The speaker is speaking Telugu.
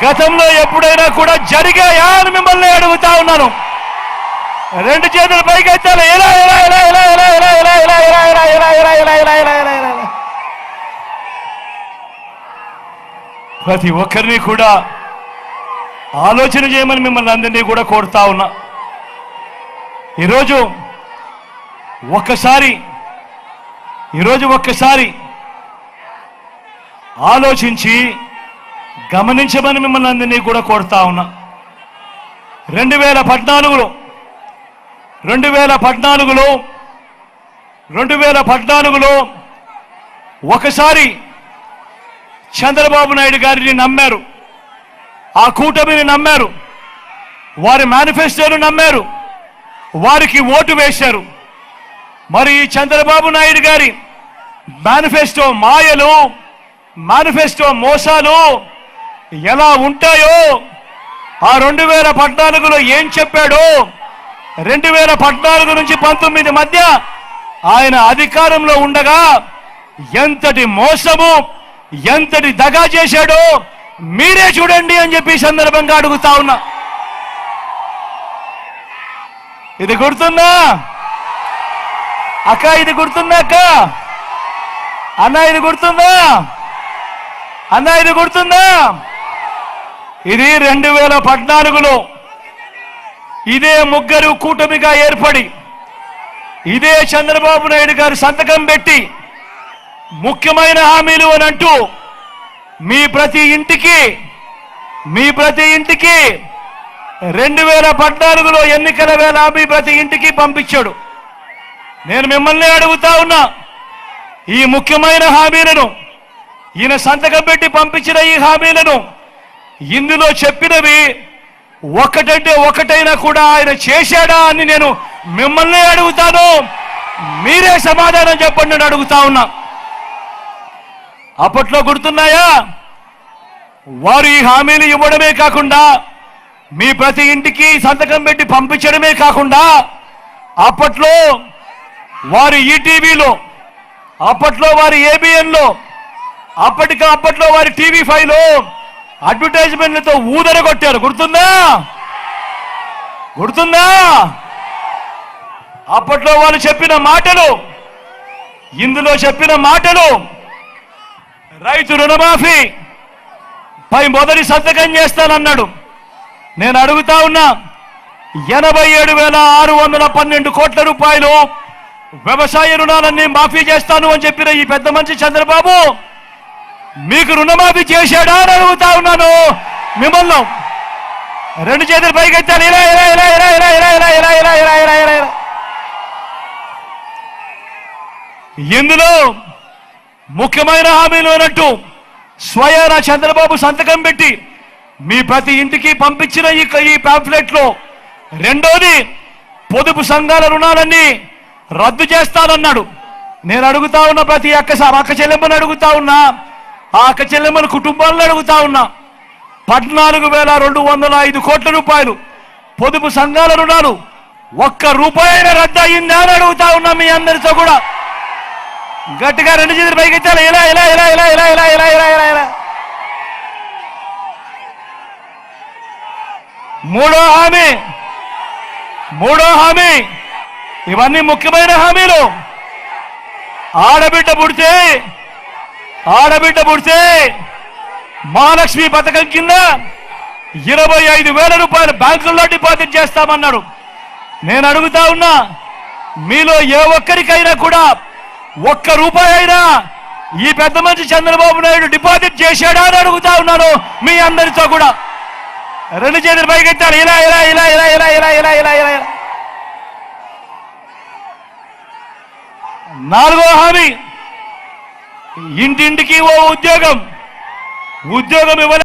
గతంలో ఎప్పుడైనా కూడా జరిగాయా అని మిమ్మల్ని అడుగుతా ఉన్నాను. రెండు చేతులు పైకి ఎత్తాలి. ఇలా ఇలా ఇలా ఇలా ఇలా ఇలా ఇలా ఇలా ఇలా ఇలా ఇలా ఇలా ఇలా ఇలా ఇలా ఇలా ఇలా ఇలా ప్రతి ఒక్కరిని కూడా ఆలోచన చేయమని మిమ్మల్ని అందరినీ కూడా కోరుతా ఉన్నా. ఈరోజు ఒక్కసారి ఆలోచించి గమనించమని మిమ్మల్ని అందరినీ కూడా కోరుతా ఉన్నా. 2014లో ఒకసారి చంద్రబాబు నాయుడు గారిని నమ్మారు, ఆ కూటమిని నమ్మారు, వారి మేనిఫెస్టోను నమ్మారు, వారికి ఓటు వేశారు. మరి ఈ చంద్రబాబు నాయుడు గారి మేనిఫెస్టో మాయలు, మేనిఫెస్టో మోసాలు ఎలా ఉంటాయో, ఆ 2014లో ఏం చెప్పాడో, 2014 నుంచి 19 మధ్య ఆయన అధికారంలో ఉండగా ఎంతటి మోసము, ఎంతటి దగా చేశాడో మీరే చూడండి అని చెప్పి సందర్భంగా అడుగుతా ఉన్నా. ఇది గుర్తుందా అక్క? ఇది గుర్తుందా అక్క? అన్న ఇది గుర్తుందా? అన్న ఇది గుర్తుందా? ఇది 2014లో ఇదే ముగ్గురు కూటమిగా ఏర్పడి, ఇదే చంద్రబాబు నాయుడు గారు సంతకం పెట్టి ముఖ్యమైన హామీలు అని అంటూ మీ ప్రతి ఇంటికి 2014లో ఎన్నికల వేళ హామీ ప్రతి ఇంటికి పంపించాడు. నేను మిమ్మల్ని అడుగుతా ఉన్నా, ఈ ముఖ్యమైన హామీలను, ఈయన సంతకం పెట్టి పంపించిన ఈ హామీలను, ఇందులో చెప్పినవి ఒకటంటే ఒకటైనా కూడా ఆయన చేశాడా అని నేను మిమ్మల్ని అడుగుతాను. మీరే సమాధానం చెప్పండి అని అడుగుతా ఉన్నా. అప్పట్లో గుర్తున్నాయా? వారు ఈ హామీలు ఇవ్వడమే కాకుండా, మీ ప్రతి ఇంటికి సంతకం పెట్టి పంపించడమే కాకుండా, అప్పట్లో వారి ఈటీవీలో, అప్పట్లో వారి ఏబిఎన్లో, అప్పట్లో వారి టీవీ5లో అడ్వర్టైజ్మెంట్లతో ఊదర కొట్టారు. గుర్తుందా? అప్పట్లో వాళ్ళు చెప్పిన మాటలు, ఇందులో చెప్పిన మాటలు, రైతు రుణమాఫీ పై మొదటి సంతకం చేస్తానన్నాడు. నేను అడుగుతా ఉన్నా, 87,612 కోట్ల రూపాయలు వ్యవసాయ రుణాలన్నీ మాఫీ చేస్తాను అని చెప్పిన ఈ పెద్ద మనిషి చంద్రబాబు మీకు రుణమాఫీ చేశాడా అని అడుగుతా ఉన్నాను మిమ్మల్ని. రెండు చేతులు పైకెత్తాలి. ఇలా ఇలా ఇలా ఇలా ఇలా ఇలా ఇలా ఇలా ఇలా ఇలా ఇలా ఇలా ఇలా ఇందులో ముఖ్యమైన హామీలు అన్నట్టు స్వయాన చంద్రబాబు సంతకం పెట్టి మీ ప్రతి ఇంటికి పంపించిన ఈ పాంఫ్లెట్లో రెండోది పొదుపు సంఘాల రుణాలన్నీ రద్దు చేస్తానన్నాడు. నేను అడుగుతా ఉన్నా, ప్రతి అక్క చెల్లెమ్మని అడుగుతా ఉన్నా, ఆ అక్క చెల్లెమ్మని కుటుంబాలను అడుగుతా ఉన్నా, 14,205 కోట్ల రూపాయలు పొదుపు సంఘాల రుణాలు ఒక్క రూపాయైనా రద్దు అయ్యిందా అని అడుగుతా ఉన్నా మీ అందరితో కూడా. గట్టిగా రెండు చేతులు పైకెత్తాలి. ఇలా ఇలా ఇలా ఇలా ఇలా ఇలా ఇలా ఇలా ఇలా ఇలా మూడో హామీ ఇవన్నీ ముఖ్యమైన హామీలు. ఆడబిడ్డ పుడితే మహాలక్ష్మి పథకం కింద 25,000 రూపాయలు బ్యాంకుల్లో డిపాజిట్ చేస్తామన్నాడు. నేను అడుగుతా ఉన్నా, మీలో ఏ ఒక్కరికైనా కూడా ఒక్క రూపాయి అయినా ఈ పెద్ద మనిషి చంద్రబాబు నాయుడు డిపాజిట్ చేశాడా అని అడుగుతా ఉన్నాను మీ అందరితో కూడా. రెండు చేతులు పైకెత్తారు. ఇలా ఇలా ఇలా ఇలా ఇలా ఇలా ఇలా ఇలా ఇలా ఇలా నాలుగో హామీ, ఇంటింటికి ఓ ఉద్యోగం ఇవ్వలేదు.